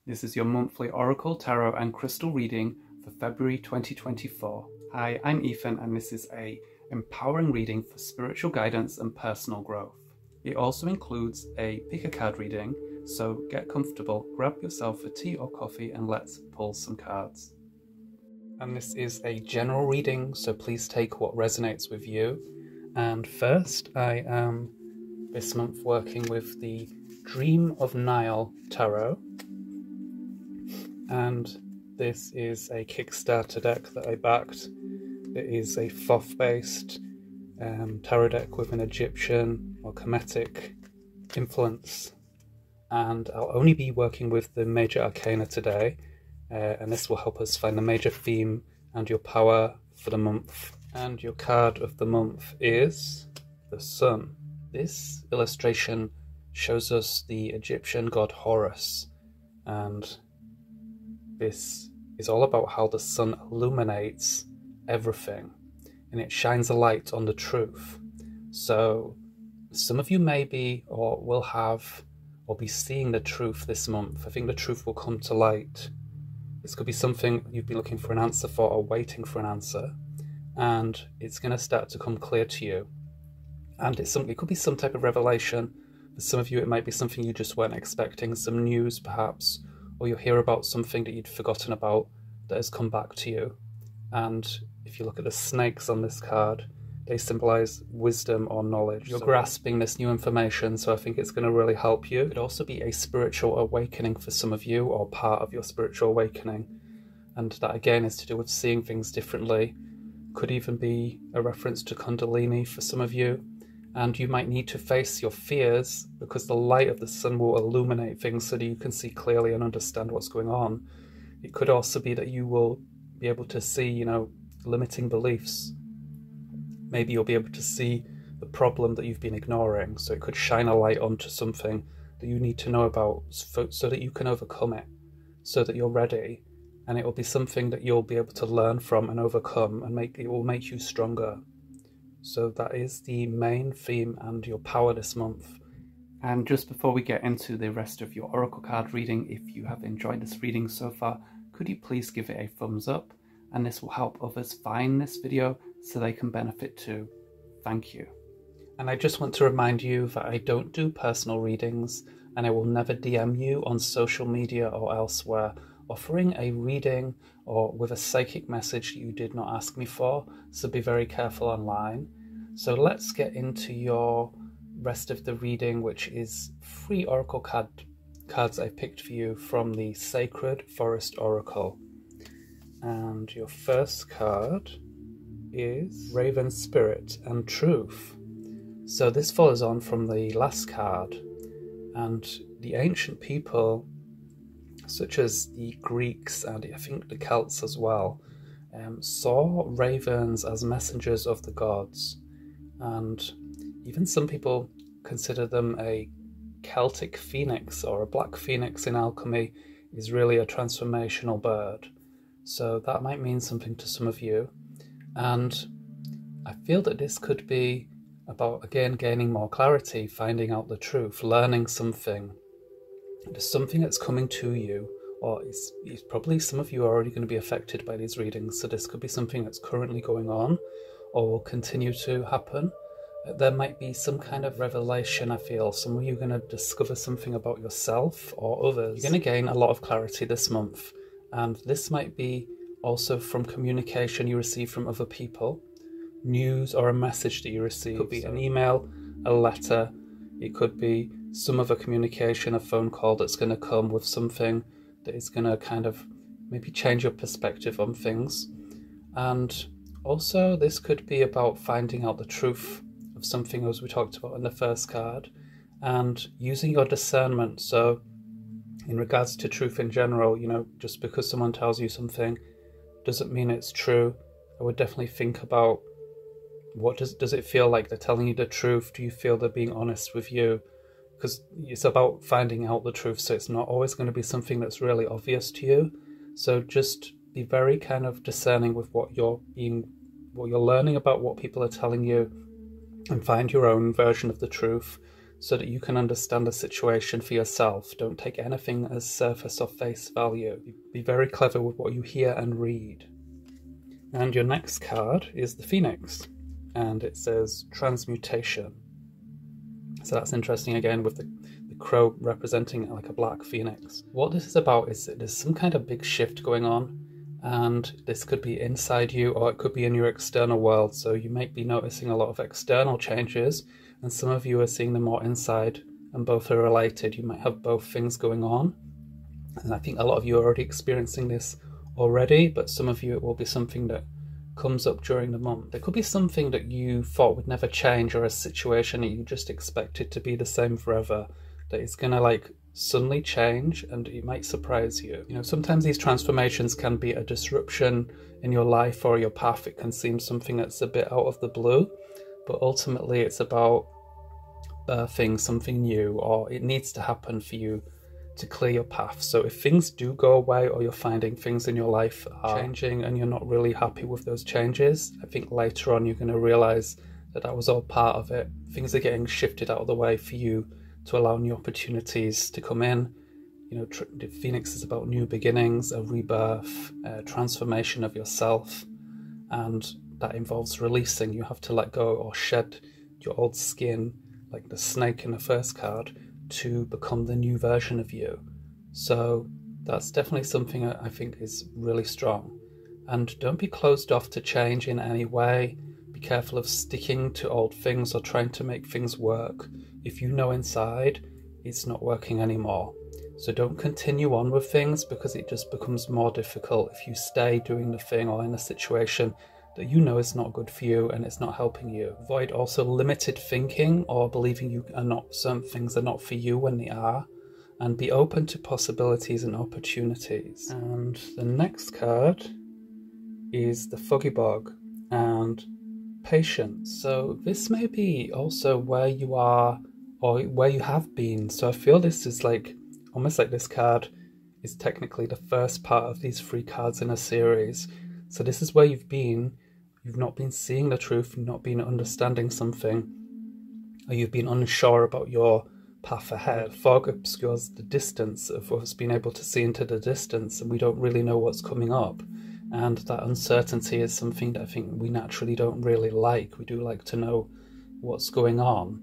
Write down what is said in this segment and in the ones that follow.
This is your monthly Oracle, Tarot and Crystal reading for February 2024. Hi, I'm Ethan and this is a empowering reading for spiritual guidance and personal growth. It also includes a pick a card reading, so get comfortable, grab yourself a tea or coffee and let's pull some cards. And this is a general reading, so please take what resonates with you. And first, I am this month working with the Dream of Nile Tarot. And this is a Kickstarter deck that I backed. It is a Thoth-based tarot deck with an Egyptian or Kemetic influence. And I'll only be working with the major arcana today. And this will help us find the major theme and your power for the month. And your card of the month is the Sun. This illustration shows us the Egyptian god Horus, and this is all about how the sun illuminates everything and it shines a light on the truth. So some of you may be or will have or be seeing the truth this month. I think the truth will come to light. This could be something you've been looking for an answer for or waiting for an answer, and it's going to start to come clear to you. And it could be some type of revelation. For some of you it might be something you just weren't expecting, some news perhaps, or you'll hear about something that you'd forgotten about that has come back to you. And if you look at the snakes on this card, they symbolize wisdom or knowledge. You're grasping this new information, so I think it's going to really help you. It could also be a spiritual awakening for some of you, or part of your spiritual awakening. And that again is to do with seeing things differently. Could even be a reference to Kundalini for some of you. And you might need to face your fears because the light of the sun will illuminate things so that you can see clearly and understand what's going on. It could also be that you will be able to see, limiting beliefs. Maybe you'll be able to see the problem that you've been ignoring. So it could shine a light onto something that you need to know about so that you can overcome it, so that you're ready. And it will be something that you'll be able to learn from and overcome, and it will make you stronger. So that is the main theme and your power this month. And just before we get into the rest of your Oracle card reading, if you have enjoyed this reading so far, could you please give it a thumbs up? And this will help others find this video so they can benefit too. Thank you. And I just want to remind you that I don't do personal readings, and I will never DM you on social media or elsewhere offering a reading or with a psychic message that you did not ask me for, so be very careful online. So let's get into your rest of the reading, which is 3 Oracle cards I picked for you from the Sacred Forest Oracle. And your first card is Raven Spirit and Truth. So this follows on from the last card, and the ancient people, such as the Greeks and I think the Celts as well, saw ravens as messengers of the gods. And even some people consider them a Celtic phoenix, or a black phoenix in alchemy is really a transformational bird. So that might mean something to some of you. And I feel that this could be about, again, gaining more clarity, finding out the truth, learning something. There's something that's coming to you, or it's probably some of you are already going to be affected by these readings, so this could be something that's currently going on or will continue to happen. There might be some kind of revelation, I feel. Some of you are going to discover something about yourself or others. You're going to gain a lot of clarity this month, and this might be also from communication you receive from other people, news or a message that you receive. It could be an email, a letter, it could be some other communication, a phone call that's going to come with something that is going to kind of maybe change your perspective on things. And also this could be about finding out the truth of something, as we talked about in the first card, and using your discernment. So in regards to truth in general, just because someone tells you something doesn't mean it's true. I would definitely think about, what does it feel like they're telling you the truth? Do you feel they're being honest with you? Because it's about finding out the truth, so it's not always going to be something that's really obvious to you. So just be very kind of discerning with what you're learning about what people are telling you, and find your own version of the truth. so that you can understand the situation for yourself. Don't take anything as surface or face value. Be very clever with what you hear and read. And your next card is the Phoenix, and it says transmutation. So that's interesting again, with the crow representing like a black phoenix. What this is about is that there's some kind of big shift going on, and this could be inside you or it could be in your external world. So you might be noticing a lot of external changes, and some of you are seeing them more inside, and both are related. You might have both things going on, and I think a lot of you are already experiencing this already, but some of you it will be something that comes up during the month. There could be something that you thought would never change, or a situation that you just expected to be the same forever, that it's gonna like suddenly change, and it might surprise you. You know, sometimes these transformations can be a disruption in your life or your path. It can seem something that's a bit out of the blue, but ultimately it's about birthing something new, or it needs to happen for you to clear your path. So if things do go away, or you're finding things in your life are changing and you're not really happy with those changes, I think later on you're going to realize that that was all part of it. Things are getting shifted out of the way for you to allow new opportunities to come in. You know, the Phoenix is about new beginnings, a rebirth, a transformation of yourself, and that involves releasing. You have to let go or shed your old skin, like the snake in the first card, to become the new version of you. So that's definitely something I think is really strong. And don't be closed off to change in any way. Be careful of sticking to old things or trying to make things work if you know inside it's not working anymore. So don't continue on with things, because it just becomes more difficult if you stay doing the thing or in a situation that you know is not good for you and it's not helping you. Avoid also limited thinking or believing you are not, some things are not for you when they are, and be open to possibilities and opportunities. And the next card is the Foggy Bog and patience. So this may be also where you are or where you have been. So I feel this is like almost like this card is technically the first part of these 3 cards in a series. So this is where you've been. You've not been seeing the truth, you've not been understanding something, or you've been unsure about your path ahead. Fog obscures the distance of us being able to see into the distance, and we don't really know what's coming up. And that uncertainty is something that I think we naturally don't really like. We do like to know what's going on.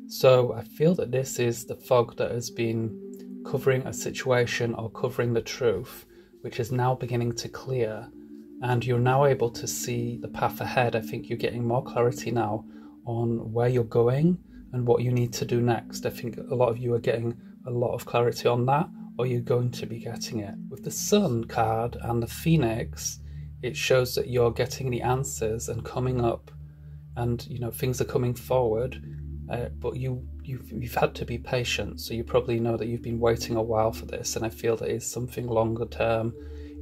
So I feel that this is the fog that has been covering a situation or covering the truth, which is now beginning to clear. And you're now able to see the path ahead. I think you're getting more clarity now on where you're going and what you need to do next. I think a lot of you are getting a lot of clarity on that, or you're going to be getting it. With the Sun card and the Phoenix, it shows that you're getting the answers and coming up, and you know things are coming forward, but you've had to be patient. So you probably know that you've been waiting a while for this, and I feel that it's something longer term.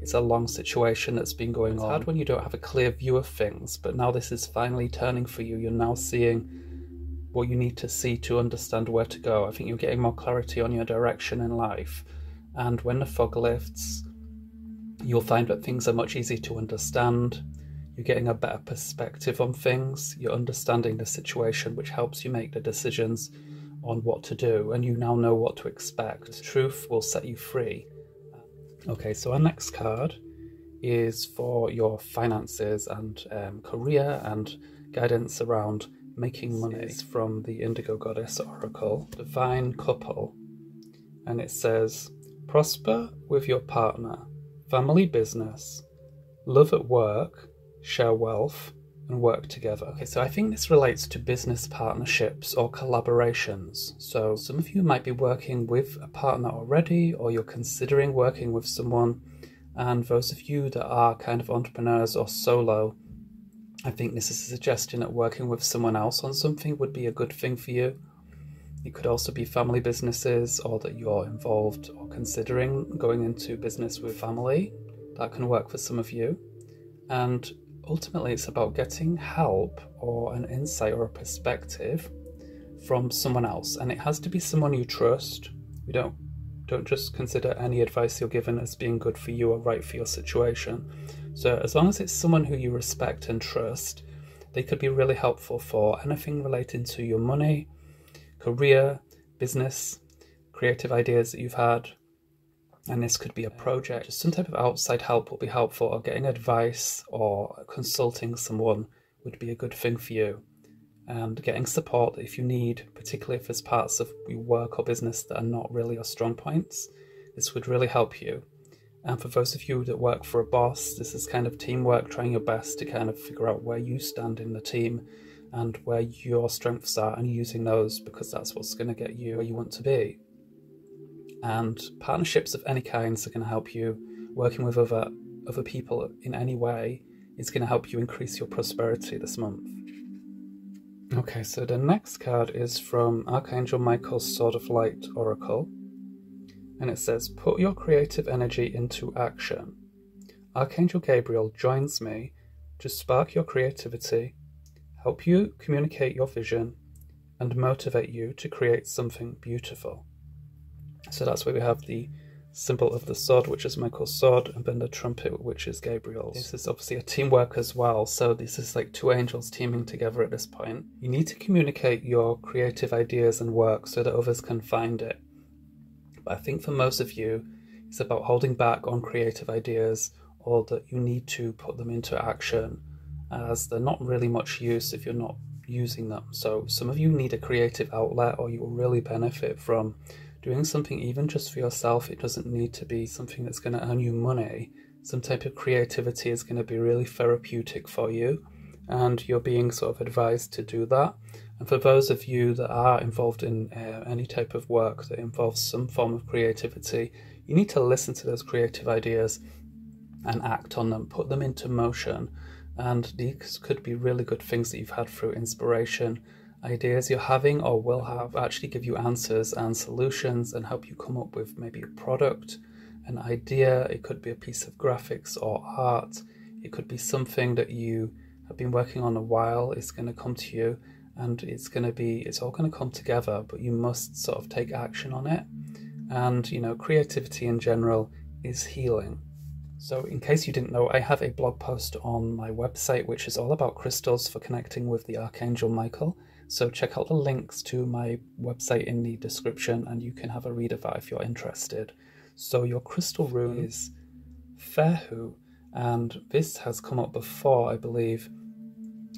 It's a long situation that's been going on. It's hard when you don't have a clear view of things, but now this is finally turning for you. You're now seeing what you need to see to understand where to go. I think you're getting more clarity on your direction in life. And when the fog lifts, you'll find that things are much easier to understand. You're getting a better perspective on things. You're understanding the situation, which helps you make the decisions on what to do. And you now know what to expect. The truth will set you free. Okay, so our next card is for your finances and career and guidance around making money. It's from the Indigo Goddess Oracle, Divine Couple, and it says, prosper with your partner, family business, love at work, share wealth, and work together. Okay, so I think this relates to business partnerships or collaborations. So some of you might be working with a partner already, or you're considering working with someone. And those of you that are kind of entrepreneurs or solo, I think this is a suggestion that working with someone else on something would be a good thing for you. It could also be family businesses, or that you're involved or considering going into business with family. That can work for some of you. And ultimately, it's about getting help or an insight or a perspective from someone else. And it has to be someone you trust. You don't just consider any advice you're given as being good for you or right for your situation. So as long as it's someone who you respect and trust, they could be really helpful for anything relating to your money, career, business, creative ideas that you've had. And this could be a project. Just some type of outside help will be helpful, or getting advice or consulting someone would be a good thing for you. And getting support if you need, particularly if there's parts of your work or business that are not really your strong points, this would really help you. And for those of you that work for a boss, this is kind of teamwork, trying your best to kind of figure out where you stand in the team and where your strengths are, and using those, because that's what's going to get you where you want to be. And partnerships of any kinds are going to help you. Working with other people in any way is going to help you increase your prosperity this month. Okay, so the next card is from Archangel Michael's Sword of Light Oracle. And it says, put your creative energy into action. Archangel Gabriel joins me to spark your creativity, help you communicate your vision, and motivate you to create something beautiful. So that's where we have the symbol of the sword, which is Michael's sword, and then the trumpet, which is Gabriel's. This is obviously a teamwork as well, so this is like two angels teaming together at this point. You need to communicate your creative ideas and work so that others can find it. But I think for most of you, it's about holding back on creative ideas, or that you need to put them into action, as they're not really much use if you're not using them. So some of you need a creative outlet, or you will really benefit from doing something even just for yourself. It doesn't need to be something that's going to earn you money. Some type of creativity is going to be really therapeutic for you, and you're being sort of advised to do that. And for those of you that are involved in any type of work that involves some form of creativity, you need to listen to those creative ideas and act on them, put them into motion. And these could be really good things that you've had through inspiration. Ideas you're having or will have actually give you answers and solutions and help you come up with maybe a product, an idea. It could be a piece of graphics or art. It could be something that you have been working on a while. It's going to come to you, and it's all going to come together, but you must sort of take action on it. And, you know, creativity in general is healing. So in case you didn't know, I have a blog post on my website, which is all about crystals for connecting with the Archangel Michael. So check out the links to my website in the description, and you can have a read of that if you're interested. So your crystal rune is Fehu, and this has come up before, I believe.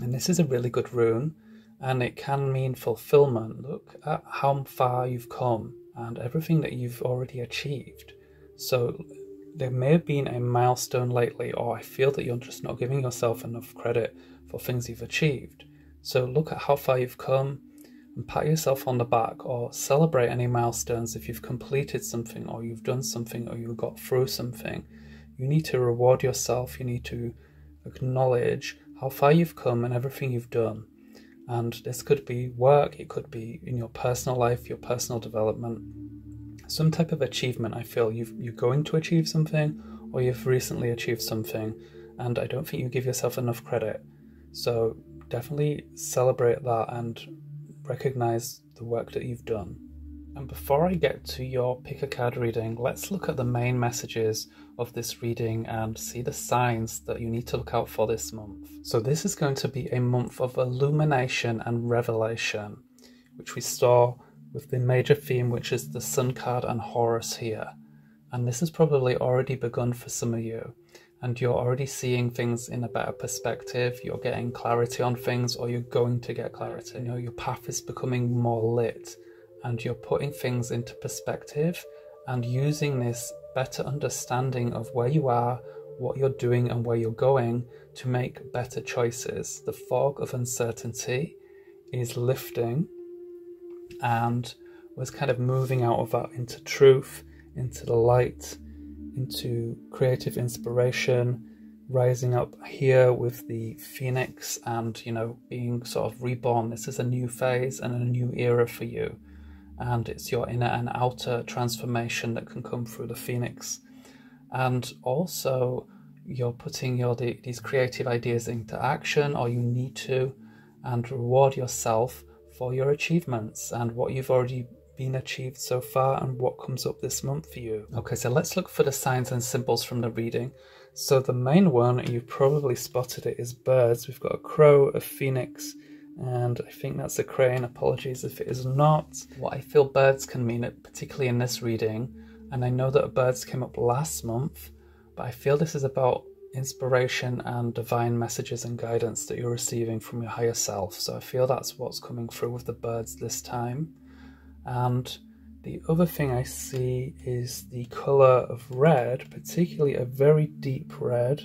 And this is a really good rune, and it can mean fulfillment. Look at how far you've come and everything that you've already achieved. So there may have been a milestone lately, or I feel that you're just not giving yourself enough credit for things you've achieved. So look at how far you've come and pat yourself on the back, or celebrate any milestones if you've completed something, or you've done something, or you got through something. You need to reward yourself. You need to acknowledge how far you've come and everything you've done. And this could be work, it could be in your personal life, your personal development, some type of achievement. I feel you're going to achieve something, or you've recently achieved something, and I don't think you give yourself enough credit. So definitely celebrate that and recognize the work that you've done. And before I get to your pick a card reading, let's look at the main messages of this reading and see the signs that you need to look out for this month. So this is going to be a month of illumination and revelation, which we saw with the major theme, which is the Sun card and Horus here. And this has probably already begun for some of you, and you're already seeing things in a better perspective. You're getting clarity on things, or you're going to get clarity. You know, your path is becoming more lit, and you're putting things into perspective and using this better understanding of where you are, what you're doing, and where you're going to make better choices. The fog of uncertainty is lifting, and was kind of moving out of that into truth, into the light, into creative inspiration, rising up here with the phoenix and, you know, being sort of reborn. This is a new phase and a new era for you, and it's your inner and outer transformation that can come through the phoenix. And also you're putting these creative ideas into action, or you need to, and reward yourself for your achievements and what you've already been achieved so far and what comes up this month for you. Okay, so let's look for the signs and symbols from the reading. So the main one, you've probably spotted it, is birds. We've got a crow, a phoenix, And I think that's a crane. Apologies if it is not. What I feel birds can mean, particularly in this reading, and I know that birds came up last month, but I feel this is about inspiration and divine messages and guidance that you're receiving from your higher self. So I feel that's what's coming through with the birds this time. And the other thing I see is the colour of red, particularly a very deep red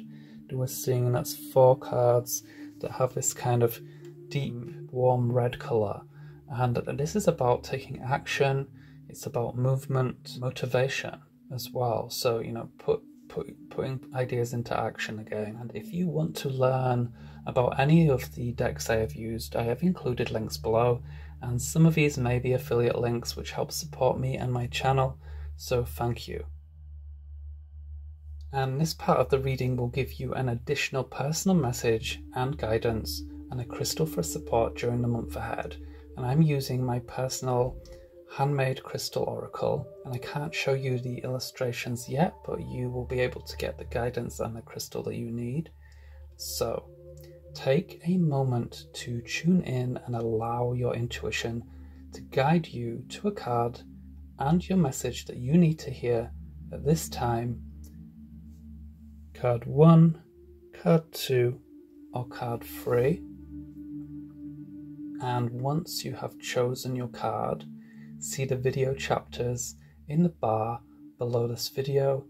that we're seeing, and that's 4 cards that have this kind of deep, warm red colour. And this is about taking action, it's about movement, motivation as well. So, you know, putting ideas into action again. And if you want to learn about any of the decks I have used, I have included links below, and some of these may be affiliate links which help support me and my channel, so thank you. And this part of the reading will give you an additional personal message and guidance and a crystal for support during the month ahead. And I'm using my personal handmade crystal oracle, and I can't show you the illustrations yet, but you will be able to get the guidance and the crystal that you need. So take a moment to tune in and allow your intuition to guide you to a card and your message that you need to hear at this time. Card 1, card 2, or card 3. And once you have chosen your card, see the video chapters in the bar below this video,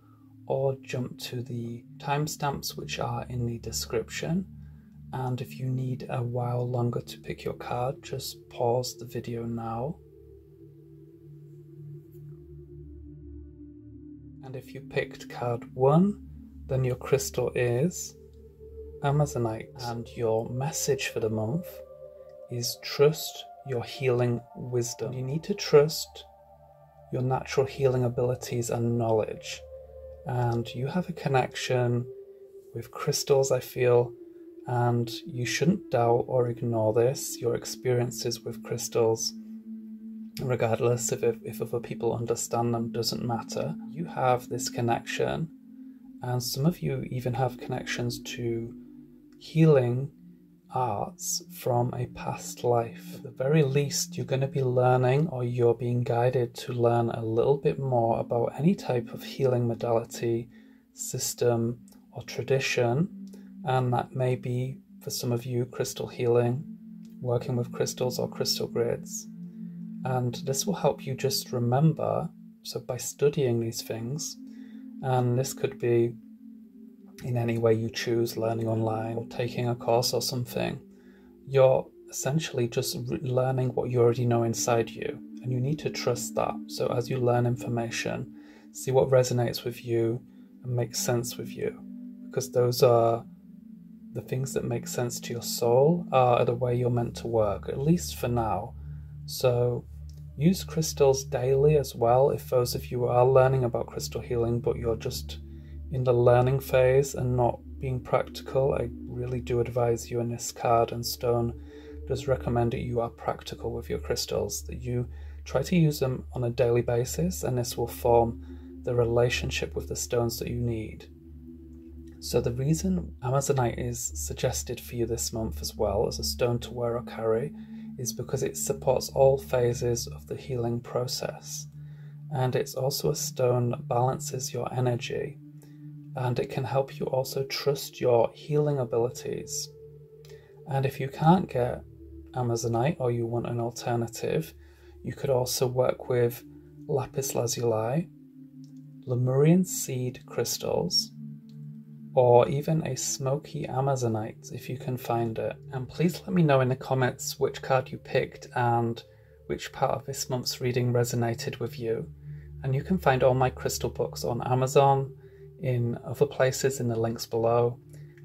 or jump to the timestamps which are in the description. And if you need a while longer to pick your card, just pause the video now. And if you picked card 1, then your crystal is Amazonite, and your message for the month is trust your healing wisdom. You need to trust your natural healing abilities and knowledge, and you have a connection with crystals, I feel, and you shouldn't doubt or ignore this. Your experiences with crystals, regardless if other people understand them, doesn't matter. You have this connection, and some of you even have connections to healing arts from a past life. At the very least, you're going to be learning, or you're being guided to learn a little bit more about any type of healing modality, system, or tradition. And that may be, for some of you, crystal healing, working with crystals or crystal grids. And this will help you just remember, so by studying these things, and this could be in any way you choose, learning online or taking a course or something, you're essentially just learning what you already know inside you, and you need to trust that. So as you learn information, see what resonates with you and makes sense with you, because those are the things that make sense to your soul, are the way you're meant to work, at least for now. So use crystals daily as well. If those of you are learning about crystal healing but you're just in the learning phase and not being practical, I really do advise you, in this card and stone does recommend that you are practical with your crystals, that you try to use them on a daily basis, and this will form the relationship with the stones that you need. So the reason Amazonite is suggested for you this month as well as a stone to wear or carry is because it supports all phases of the healing process, and it's also a stone that balances your energy, and it can help you also trust your healing abilities. And if you can't get Amazonite, or you want an alternative, you could also work with lapis lazuli, Lemurian seed crystals, or even a smoky Amazonite if you can find it. And please let me know in the comments which card you picked and which part of this month's reading resonated with you. And you can find all my crystal books on Amazon, in other places in the links below.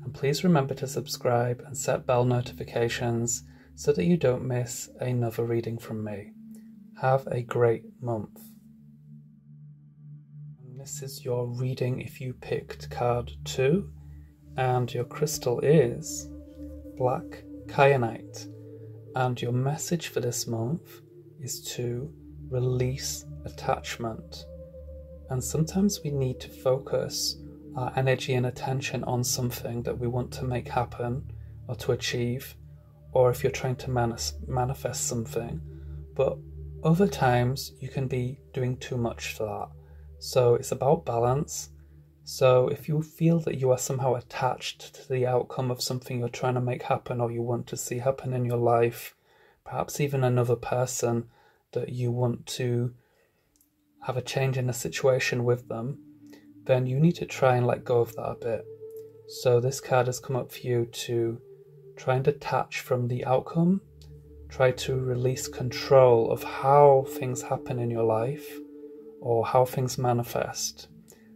And please remember to subscribe and set bell notifications so that you don't miss another reading from me. Have a great month. And this is your reading if you picked card 2, and your crystal is black kyanite, and your message for this month is to release attachment. And sometimes we need to focus our energy and attention on something that we want to make happen or to achieve, or if you're trying to manifest something. But other times you can be doing too much for that. So it's about balance. So if you feel that you are somehow attached to the outcome of something you're trying to make happen, or you want to see happen in your life, perhaps even another person that you want to have a change in a situation with them, then you need to try and let go of that a bit. So this card has come up for you to try and detach from the outcome, try to release control of how things happen in your life or how things manifest.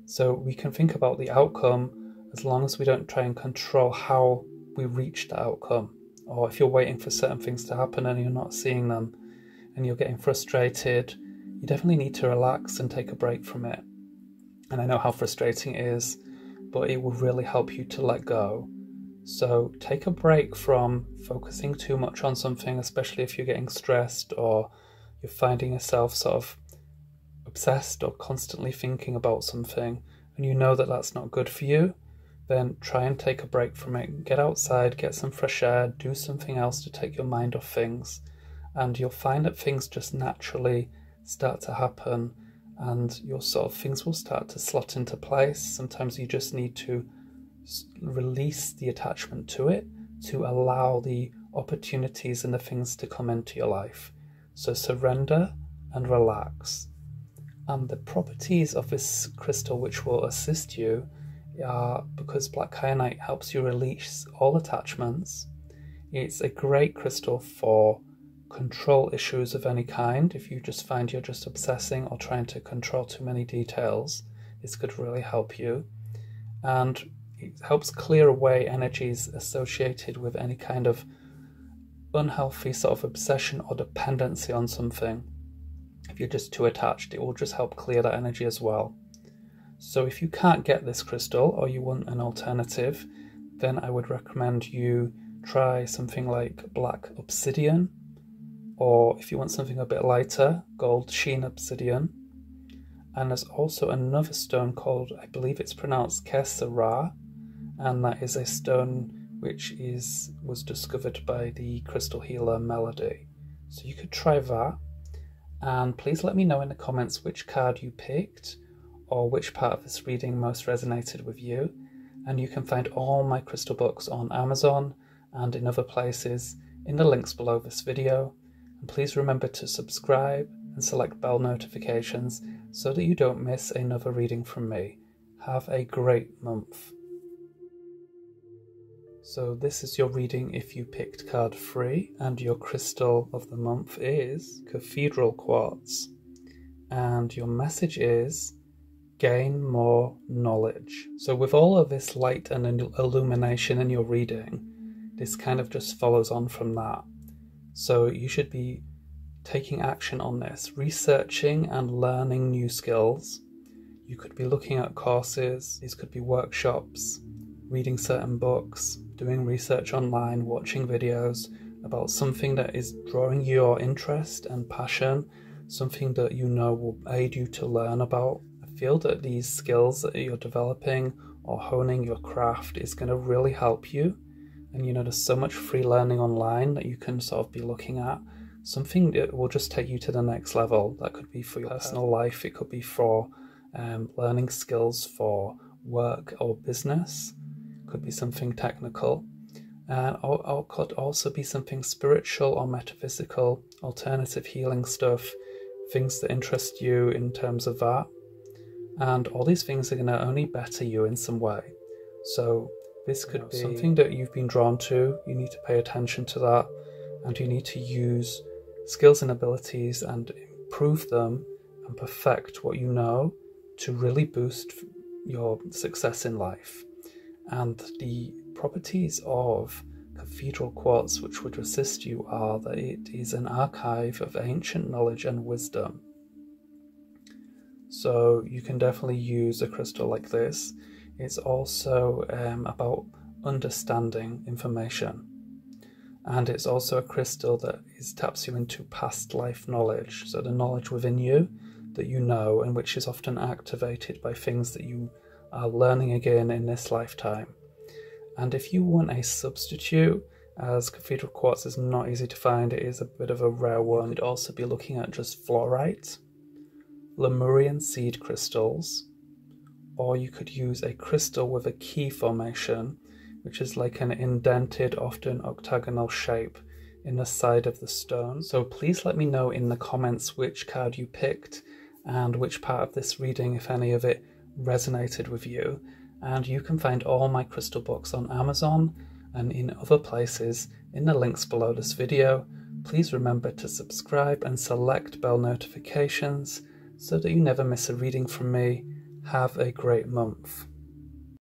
So we can think about the outcome as long as we don't try and control how we reach the outcome. Or if you're waiting for certain things to happen and you're not seeing them and you're getting frustrated, you definitely need to relax and take a break from it. And I know how frustrating it is, but it will really help you to let go. So take a break from focusing too much on something, especially if you're getting stressed or you're finding yourself sort of obsessed or constantly thinking about something, and you know that that's not good for you. Then try and take a break from it. Get outside, get some fresh air, do something else to take your mind off things, and you'll find that things just naturally start to happen, and your sort of things will start to slot into place. Sometimes you just need to release the attachment to it to allow the opportunities and the things to come into your life. So surrender and relax. And the properties of this crystal which will assist you are, because black kyanite helps you release all attachments, it's a great crystal for control issues of any kind. If you just find you're just obsessing or trying to control too many details, this could really help you. And it helps clear away energies associated with any kind of unhealthy sort of obsession or dependency on something. If you're just too attached, it will just help clear that energy as well. So if you can't get this crystal or you want an alternative, then I would recommend you try something like black obsidian, or if you want something a bit lighter, gold sheen obsidian. And there's also another stone called, I believe it's pronounced Kesara, and that is a stone which was discovered by the crystal healer Melody. So you could try that. And please let me know in the comments which card you picked or which part of this reading most resonated with you. And you can find all my crystal books on Amazon and in other places in the links below this video. And please remember to subscribe and select bell notifications so that you don't miss another reading from me. Have a great month. So this is your reading if you picked card 3, and your crystal of the month is Cathedral Quartz. And your message is gain more knowledge. So with all of this light and illumination in your reading, this kind of just follows on from that. So you should be taking action on this, researching and learning new skills. You could be looking at courses, these could be workshops, reading certain books, doing research online, watching videos about something that is drawing your interest and passion, something that you know will aid you to learn about. I feel that these skills that you're developing or honing your craft is going to really help you. And you know, there's so much free learning online that you can sort of be looking at. Something that will just take you to the next level. That could be for your personal life, it could be for learning skills for work or business. Could be something technical, and or could also be something spiritual or metaphysical, alternative healing stuff, things that interest you in terms of that. And all these things are going to only better you in some way. So this could be something that you've been drawn to. You need to pay attention to that, and you need to use skills and abilities and improve them and perfect what you know to really boost your success in life. And the properties of Cathedral Quartz which would assist you are that it is an archive of ancient knowledge and wisdom. So you can definitely use a crystal like this. It's also about understanding information. And it's also a crystal that taps you into past life knowledge. So the knowledge within you that you know, and which is often activated by things that you are learning again in this lifetime. And if you want a substitute, as cathedral quartz is not easy to find. It is a bit of a rare one. You could also be looking at just fluorite, Lemurian seed crystals, or you could use a crystal with a key formation, which is like an indented, often octagonal shape in the side of the stone. So please let me know in the comments which card you picked and which part of this reading, if any of it, resonated with you. And you can find all my crystal books on Amazon and in other places in the links below this video. Please remember to subscribe and select bell notifications so that you never miss a reading from me. Have a great month.